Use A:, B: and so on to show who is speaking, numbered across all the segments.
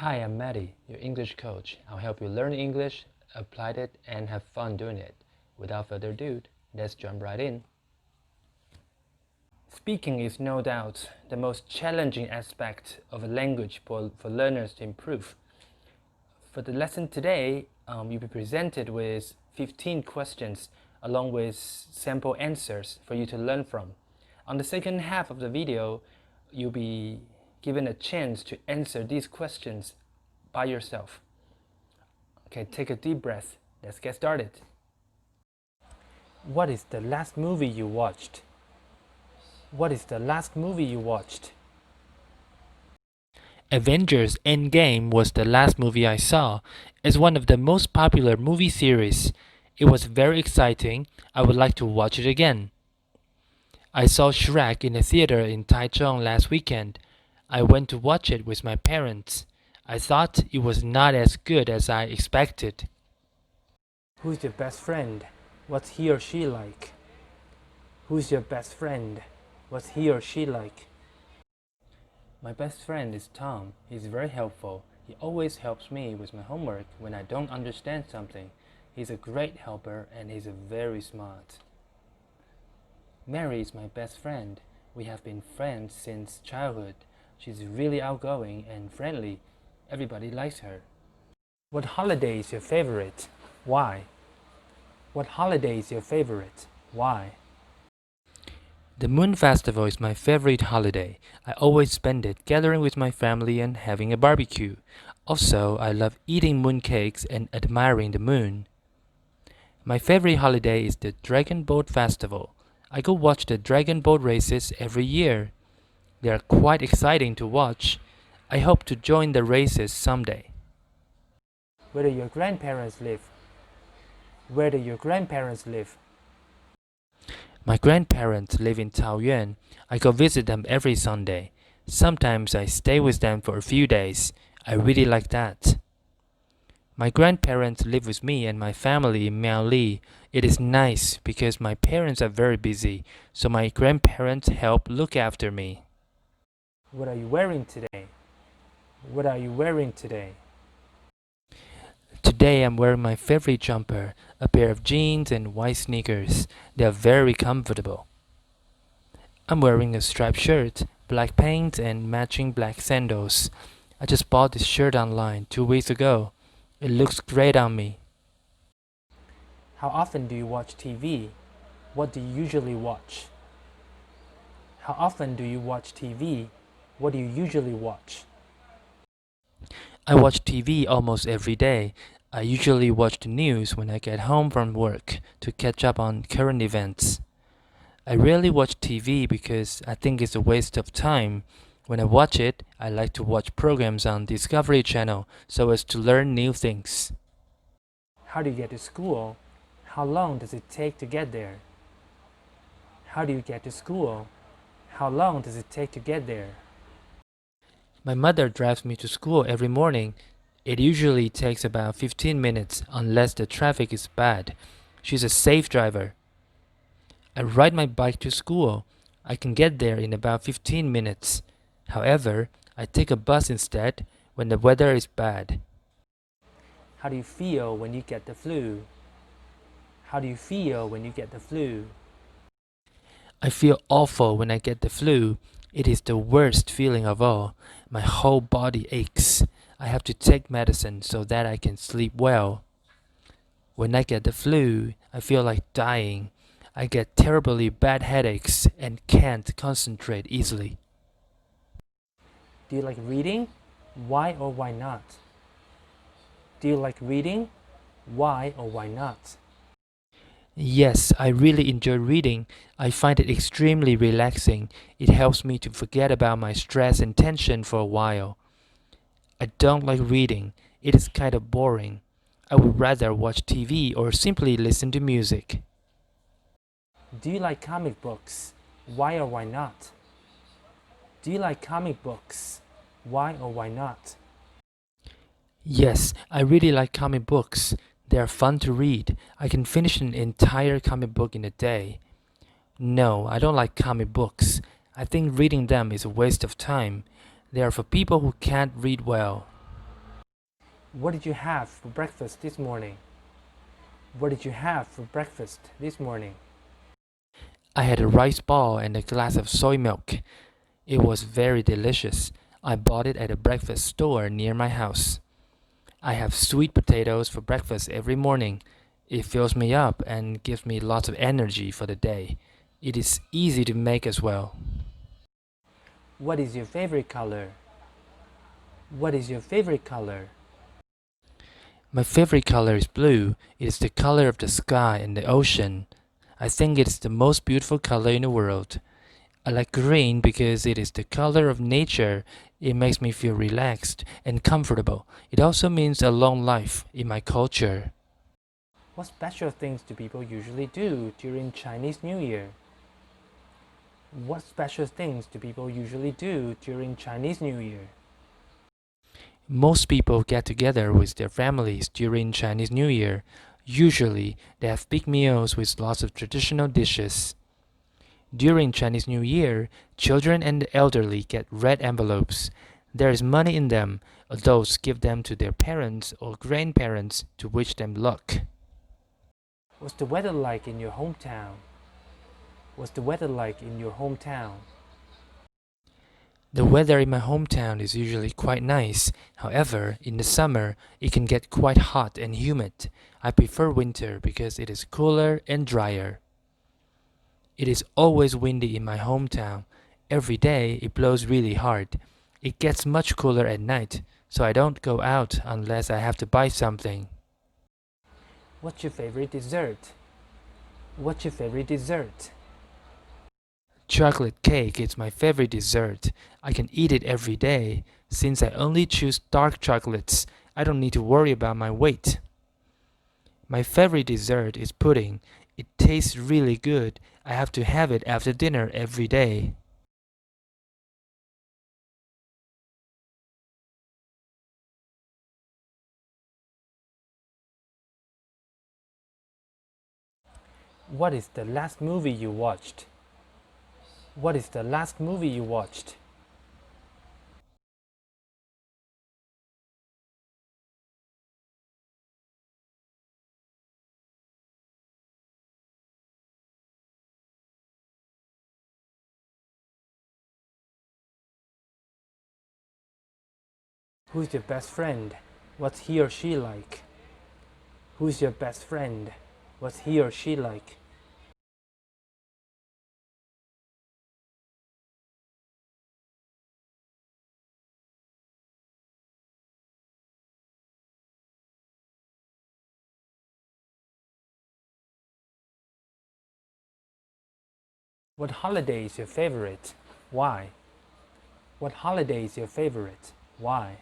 A: Hi, I'm Matty, your English coach. I'll help you learn English, apply it, and have fun doing it. Without further ado, let's jump right in. Speaking is no doubt the most challenging aspect of a language for learners to improve. For the lesson today, you'll be presented with 15 questions along with sample answers for you to learn from. On the second half of the video, you'll be given a chance to answer these questions by yourself. Okay, take a deep breath. Let's get started. What is the last movie you watched? What is the last movie you watched?
B: Avengers Endgame was the last movie I saw. It's one of the most popular movie series. It was very exciting. I would like to watch it again. I saw Shrek in a theater in Taichung last weekend. I went to watch it with my parents. I thought it was not as good as I expected.
A: Who's your best friend? What's he or she like? Who's your best friend? What's he or she like? My best friend is Tom. He's very helpful. He always helps me with my homework when I don't understand something. He's a great helper and he's very smart. Mary is my best friend. We have been friends since childhood. She's really outgoing and friendly. Everybody likes her. What holiday is your favorite? Why? What holiday is your favorite? Why?
B: The Moon Festival is my favorite holiday. I always spend it gathering with my family and having a barbecue. Also, I love eating mooncakes and admiring the moon. My favorite holiday is the Dragon Boat Festival. I go watch the dragon boat races every year. They are quite exciting to watch. I hope to join the races someday.
A: Where do your grandparents live? Where do your grandparents live?
B: My grandparents live in Taoyuan. I go visit them every Sunday. Sometimes I stay with them for a few days. I really like that. My grandparents live with me and my family in Miaoli. It is nice because my parents are very busy, so my grandparents help look after me.
A: What are you wearing today? What are you wearing today?
B: Today I'm wearing my favorite jumper, a pair of jeans and white sneakers. They are very comfortable. I'm wearing a striped shirt, black pants and matching black sandals. I just bought this shirt online 2 weeks ago. It looks great on me.
A: How often do you watch TV? What do you usually watch? How often do you watch TV? What do you usually watch?
B: I watch TV almost every day. I usually watch the news when I get home from work to catch up on current events. I rarely watch TV because I think it's a waste of time. When I watch it, I like to watch programs on Discovery Channel so as to learn new things.
A: How do you get to school? How long does it take to get there? How do you get to school? How long does it take to get there?
B: My mother drives me to school every morning. It usually takes about 15 minutes unless the traffic is bad. She's a safe driver. I ride my bike to school. I can get there in about 15 minutes. However, I take a bus instead when the weather is bad.
A: How do you feel when you get the flu? How do you feel when you get the flu?
B: I feel awful when I get the flu. It is the worst feeling of all. My whole body aches. I have to take medicine so that I can sleep well. When I get the flu, I feel like dying. I get terribly bad headaches and can't concentrate easily.
A: Do you like reading? Why or why not? Do you like reading? Why or why not?
B: Yes, I really enjoy reading. I find it extremely relaxing. It helps me to forget about my stress and tension for a while. I don't like reading. It is kind of boring. I would rather watch TV or simply listen to music.
A: Do you like comic books? Why or why not? Do you like comic books? Why or why not?
B: Yes, I really like comic books. They are fun to read. I can finish an entire comic book in a day. No, I don't like comic books. I think reading them is a waste of time. They are for people who can't read well.
A: What did you have for breakfast this morning? What did you have for breakfast this morning?
B: I had a rice ball and a glass of soy milk. It was very delicious. I bought it at a breakfast store near my house. I have sweet potatoes for breakfast every morning. It fills me up and gives me lots of energy for the day. It is easy to make as well.
A: What is your favorite color? What is your favorite color?
B: My favorite color is blue. It is the color of the sky and the ocean. I think it is the most beautiful color in the world. I like green because it is the color of nature. It makes me feel relaxed and comfortable. It also means a long life in my culture.
A: What special things do people usually do during Chinese New Year? What special things do people usually do during Chinese New Year?
B: Most people get together with their families during Chinese New Year. Usually, they have big meals with lots of traditional dishes. During Chinese New Year, children and the elderly get red envelopes. There is money in them. Adults give them to their parents or grandparents to wish them luck.
A: What's the weather like in your hometown? What's the weather like in your hometown?
B: The weather in my hometown is usually quite nice. However, in the summer, it can get quite hot and humid. I prefer winter because it is cooler and drier. It is always windy in my hometown. Every day it blows really hard. It gets much cooler at night, so I don't go out unless I have to buy something.
A: What's your favorite dessert? What's your favorite dessert?
B: Chocolate cake is my favorite dessert. I can eat it every day. Since I only choose dark chocolates, I don't need to worry about my weight. My favorite dessert is pudding. It tastes really good. I have to have it after dinner every day.
A: What is the last movie you watched? What is the last movie you watched? Who's your best friend? What's he or she like? Who's your best friend? What's he or she like? What holiday is your favorite? Why? What holiday is your favorite? Why?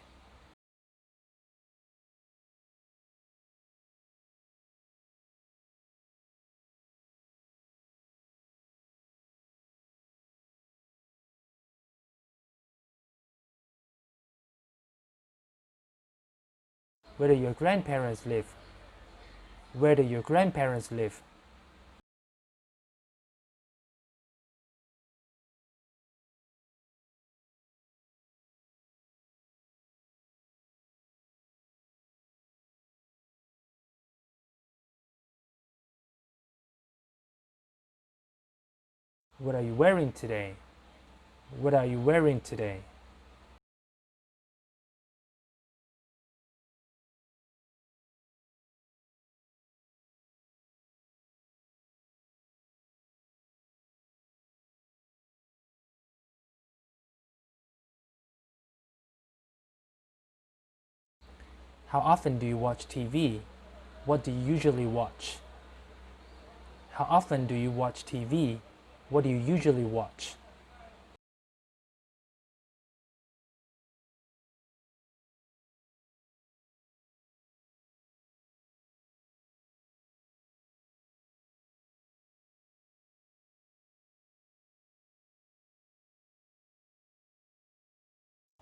A: Where do your grandparents live? Where do your grandparents live? What are you wearing today? What are you wearing today? How often do you watch TV? What do you usually watch? How often do you watch TV? What do you usually watch?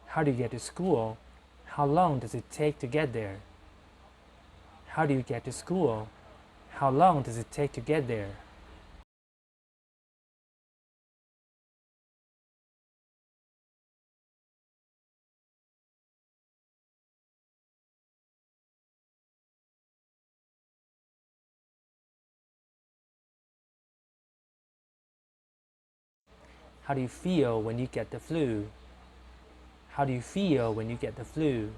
A: How do you get to school? How long does it take to get there? How do you get to school? How long does it take to get there? How do you feel when you get the flu? How do you feel when you get the flu?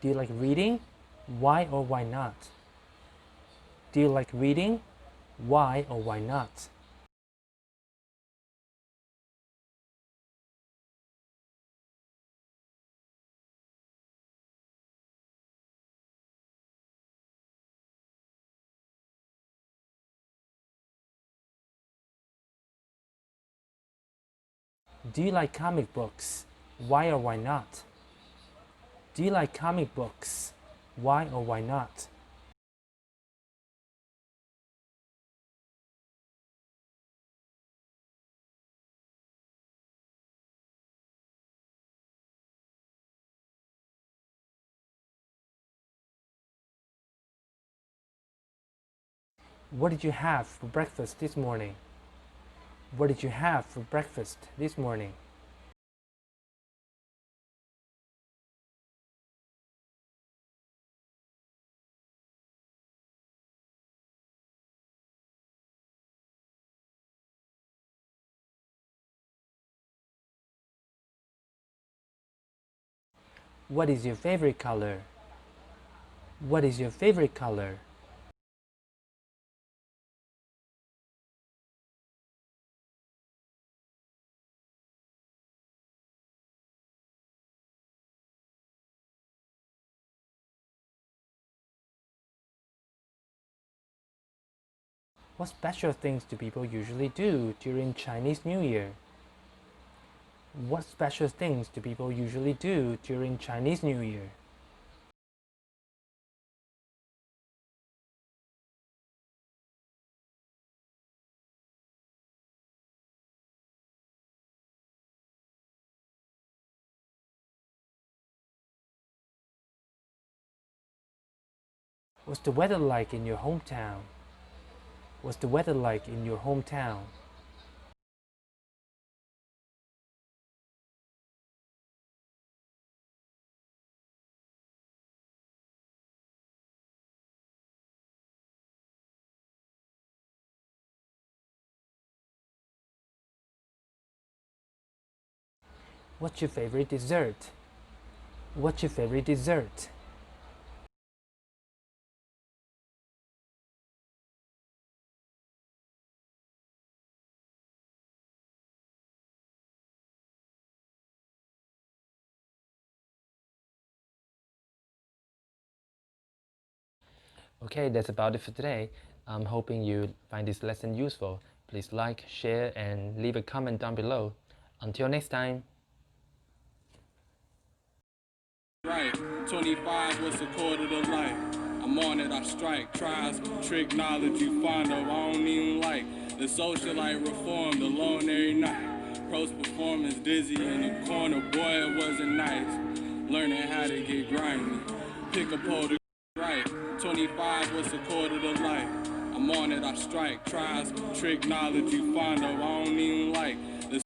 A: Do you like reading? Why or why not? Do you like reading? Why or why not? Do you like comic books? Why or why not? Do you like comic books? Why or why not? What did you have for breakfast this morning? What did you have for breakfast this morning? What is your favorite color? What is your favorite color? What special things do people usually do during Chinese New Year? What special things do people usually do during Chinese New Year? What's the weather like in your hometown? What's the weather like in your hometown? What's your favorite dessert? What's your favorite dessert?
B: Okay, that's about it for today. I'm hoping you find this lesson useful. Please like, share, and leave a comment down below. Until next time.
C: Right, 25, what's a quarter to life? I'm on it, I strike, tries, trick knowledge you find of, I don't even like. The socialite reformed alone every night. Pros performance dizzy in the corner, boy it wasn't nice. Learning how to get grimy. Pick a pole to right, 25, what's a quarter to life? I'm on it, I strike, tries, trick knowledge you find of, I don't even like.